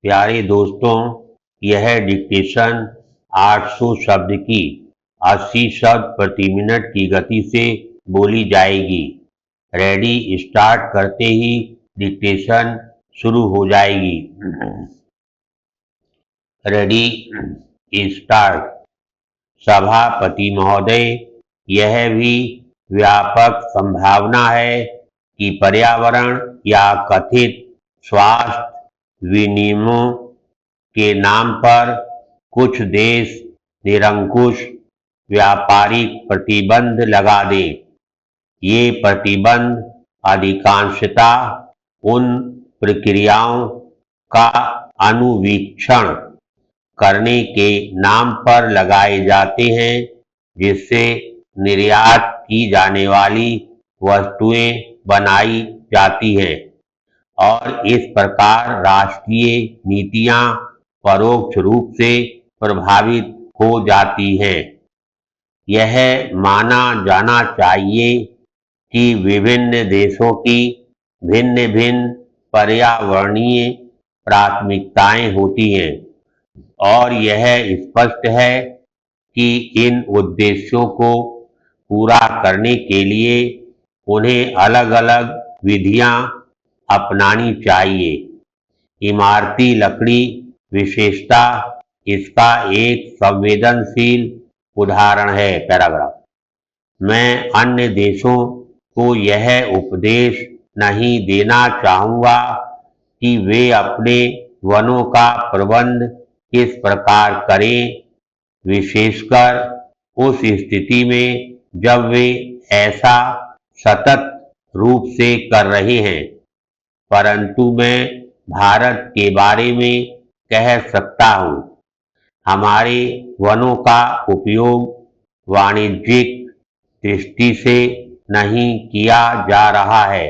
प्यारे दोस्तों, यह डिक्टेशन 800 शब्द की 80 शब्द प्रति मिनट की गति से बोली जाएगी। रेडी स्टार्ट करते ही डिक्टेशन शुरू हो जाएगी। Ready start. सभापति महोदय, यह भी व्यापक संभावना है कि पर्यावरण या कथित स्वास्थ्य विनियमों के नाम पर कुछ देश निरंकुश व्यापारिक प्रतिबंध लगा दें। ये प्रतिबंध अधिकांशतः उन प्रक्रियाओं का अनुवीक्षण करने के नाम पर लगाए जाते हैं जिससे निर्यात की जाने वाली वस्तुएं बनाई जाती हैं, और इस प्रकार राष्ट्रीय नीतियां परोक्ष रूप से प्रभावित हो जाती हैं। यह माना जाना चाहिए कि विभिन्न देशों की भिन्न भिन्न पर्यावरणीय प्राथमिकताएं होती हैं, और यह स्पष्ट है कि इन उद्देश्यों को पूरा करने के लिए उन्हें अलग अलग विधियां अपनानी चाहिए। इमारती लकड़ी विशेषता इसका एक संवेदनशील उदाहरण है। पैराग्राफ। मैं अन्य देशों को यह उपदेश नहीं देना चाहूँगा कि वे अपने वनों का प्रबंध किस प्रकार करें, विशेषकर उस स्थिति में जब वे ऐसा सतत रूप से कर रहे हैं, परंतु मैं भारत के बारे में कह सकता हूँ। हमारे वनों का उपयोग वाणिज्यिक दृष्टि से नहीं किया जा रहा है।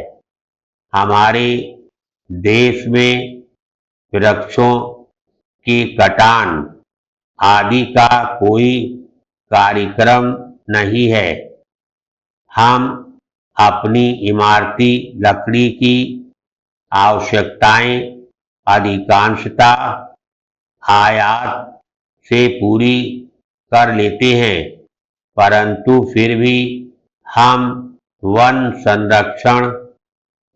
हमारे देश में वृक्षों की कटान आदि का कोई कार्यक्रम नहीं है। हम अपनी इमारती लकड़ी की आवश्यकताएं अधिकांशतः आयात से पूरी कर लेते हैं, परंतु फिर भी हम वन संरक्षण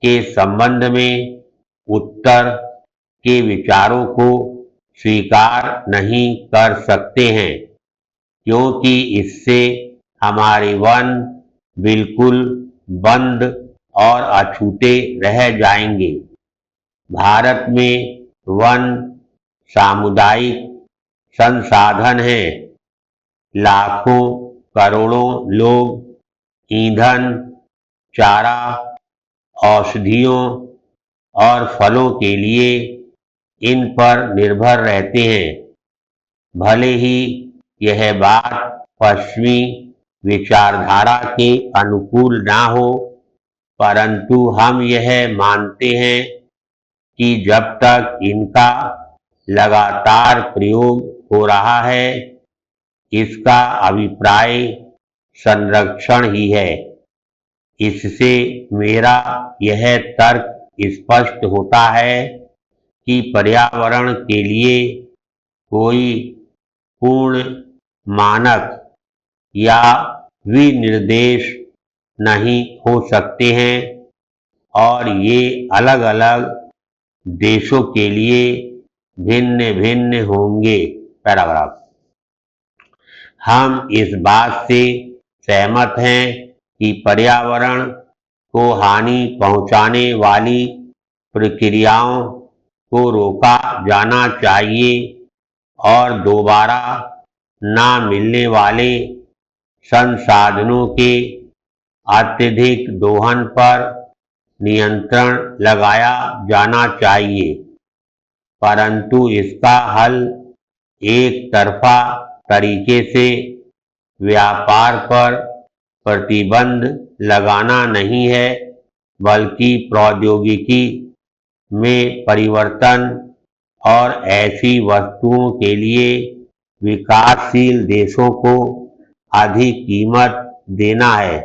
के संबंध में उत्तर के विचारों को स्वीकार नहीं कर सकते हैं, क्योंकि इससे हमारे वन बिल्कुल बंद और अछूते रह जाएंगे। भारत में वन सामुदायिक संसाधन हैं। लाखों करोड़ों लोग ईंधन, चारा, औषधियों और फलों के लिए इन पर निर्भर रहते हैं। भले ही यह बात पश्चिमी विचारधारा के अनुकूल ना हो, परंतु हम यह मानते हैं कि जब तक इनका लगातार प्रयोग हो रहा है, इसका अभिप्राय संरक्षण ही है। इससे मेरा यह तर्क स्पष्ट होता है कि पर्यावरण के लिए कोई पूर्ण मानक या विनिर्देश नहीं हो सकते हैं, और ये अलग अलग देशों के लिए भिन्न भिन्न होंगे। पैराग्राफ। हम इस बात से सहमत हैं कि पर्यावरण को हानि पहुंचाने वाली प्रक्रियाओं को रोका जाना चाहिए और दोबारा ना मिलने वाले संसाधनों के अत्यधिक दोहन पर नियंत्रण लगाया जाना चाहिए, परंतु इसका हल एक तरफा तरीके से व्यापार पर प्रतिबंध लगाना नहीं है, बल्कि प्रौद्योगिकी में परिवर्तन और ऐसी वस्तुओं के लिए विकासशील देशों को अधिक कीमत देना है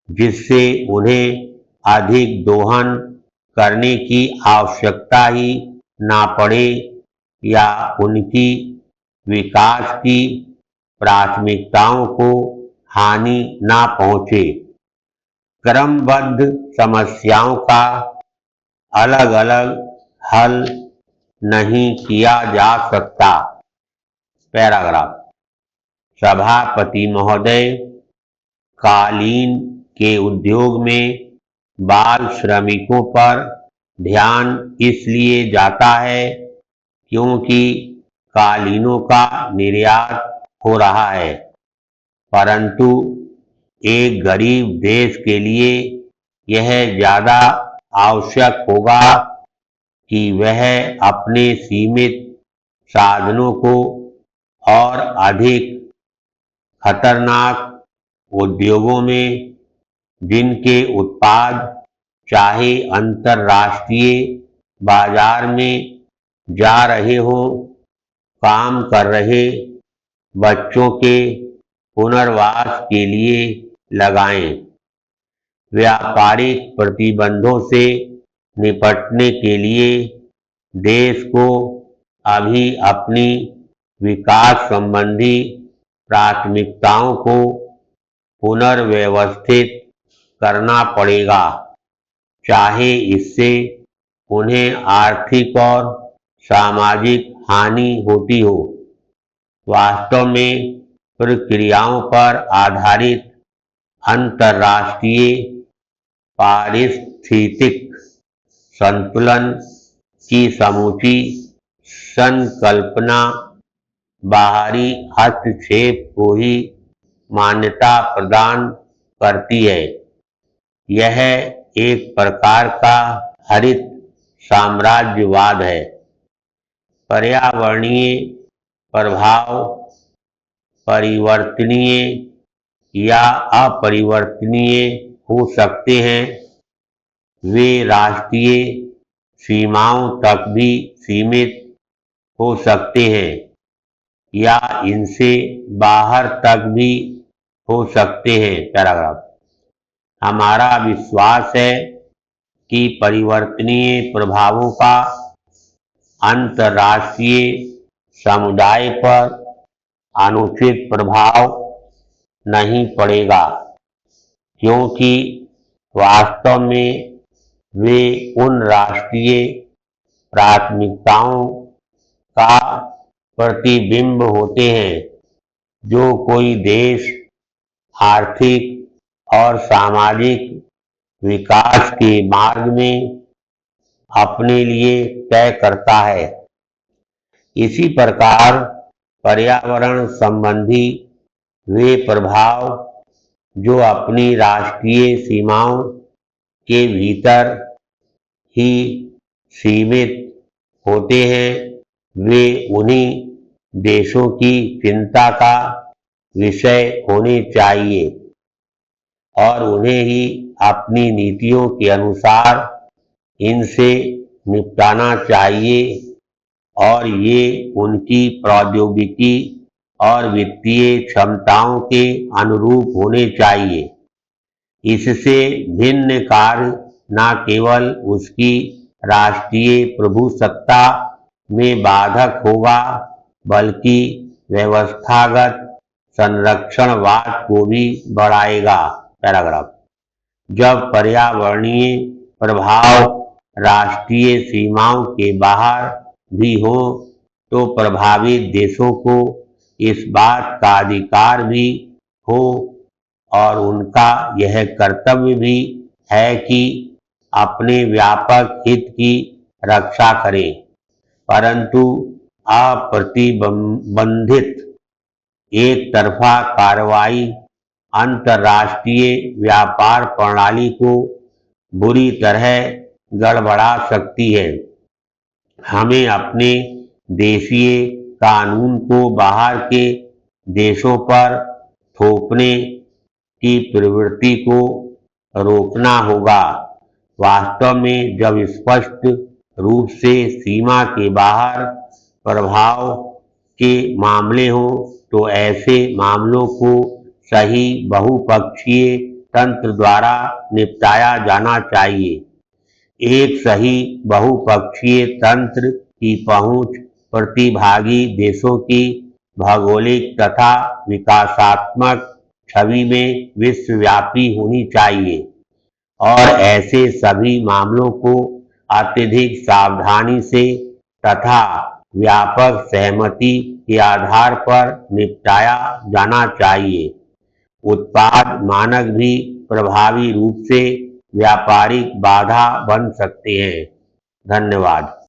जिससे उन्हें अधिक दोहन करने की आवश्यकता ही ना पड़े या उनकी विकास की प्राथमिकताओं को हानि ना पहुंचे। क्रमबद्ध समस्याओं का अलग अलग हल नहीं किया जा सकता। पैराग्राफ। सभापति महोदय, कालीन के उद्योग में बाल श्रमिकों पर ध्यान इसलिए जाता है क्योंकि कालीनों का निर्यात हो रहा है, परंतु एक गरीब देश के लिए यह ज्यादा आवश्यक होगा कि वह अपने सीमित साधनों को और अधिक खतरनाक उद्योगों में, जिनके उत्पाद चाहे अंतर्राष्ट्रीय बाजार में जा रहे हों, काम कर रहे बच्चों के पुनर्वास के लिए लगाएं। व्यापारिक प्रतिबंधों से निपटने के लिए देश को अभी अपनी विकास संबंधी प्राथमिकताओं को पुनर्व्यवस्थित करना पड़ेगा, चाहे इससे उन्हें आर्थिक और सामाजिक हानि होती हो। वास्तव में प्रक्रियाओं पर आधारित अंतर्राष्ट्रीय पारिस्थितिक संतुलन की समूची संकल्पना बाहरी हस्तक्षेप को ही मान्यता प्रदान करती है। यह एक प्रकार का हरित साम्राज्यवाद है। पर्यावरणीय प्रभाव परिवर्तनीय या अपरिवर्तनीय हो सकते हैं। वे राष्ट्रीय सीमाओं तक भी सीमित हो सकते हैं या इनसे बाहर तक भी हो सकते हैं। पैराग्राफ। हमारा विश्वास है कि परिवर्तनीय प्रभावों का अंतर्राष्ट्रीय समुदाय पर अनुचित प्रभाव नहीं पड़ेगा, क्योंकि वास्तव में वे उन राष्ट्रीय प्राथमिकताओं का प्रतिबिंब होते हैं जो कोई देश आर्थिक और सामाजिक विकास के मार्ग में अपने लिए तय करता है। इसी प्रकार पर्यावरण संबंधी वे प्रभाव जो अपनी राष्ट्रीय सीमाओं के भीतर ही सीमित होते हैं, वे उन्हीं देशों की चिंता का विषय होने चाहिए और उन्हें ही अपनी नीतियों के अनुसार इनसे निपटाना चाहिए और ये उनकी प्रौद्योगिकी और वित्तीय क्षमताओं के अनुरूप होने चाहिए। इससे भिन्न कार्य न केवल उसकी राष्ट्रीय प्रभुसत्ता में बाधक होगा, बल्कि व्यवस्थागत संरक्षणवाद को भी बढ़ाएगा। पैराग्राफ। जब पर्यावरणीय प्रभाव राष्ट्रीय सीमाओं के बाहर भी हो, तो प्रभावित देशों को इस बात का अधिकार भी हो और उनका यह कर्तव्य भी है कि अपने व्यापक हित की रक्षा करें, परंतु अप्रतिबंधित एक तरफा कार्रवाई अंतर्राष्ट्रीय व्यापार प्रणाली को बुरी तरह गड़बड़ा सकती है। हमें अपने देशीय कानून को बाहर के देशों पर थोपने की प्रवृत्ति को रोकना होगा। वास्तव में जब स्पष्ट रूप से सीमा के बाहर प्रभाव के मामले हों, तो ऐसे मामलों को सही बहुपक्षीय तंत्र द्वारा निपटाया जाना चाहिए। एक सही बहुपक्षीय तंत्र की पहुंच प्रतिभागी देशों की भौगोलिक तथा विकासात्मक छवि में विश्वव्यापी होनी चाहिए और ऐसे सभी मामलों को अत्यधिक सावधानी से तथा व्यापक सहमति के आधार पर निपटाया जाना चाहिए। उत्पाद मानक भी प्रभावी रूप से व्यापारिक बाधा बन सकते हैं। धन्यवाद।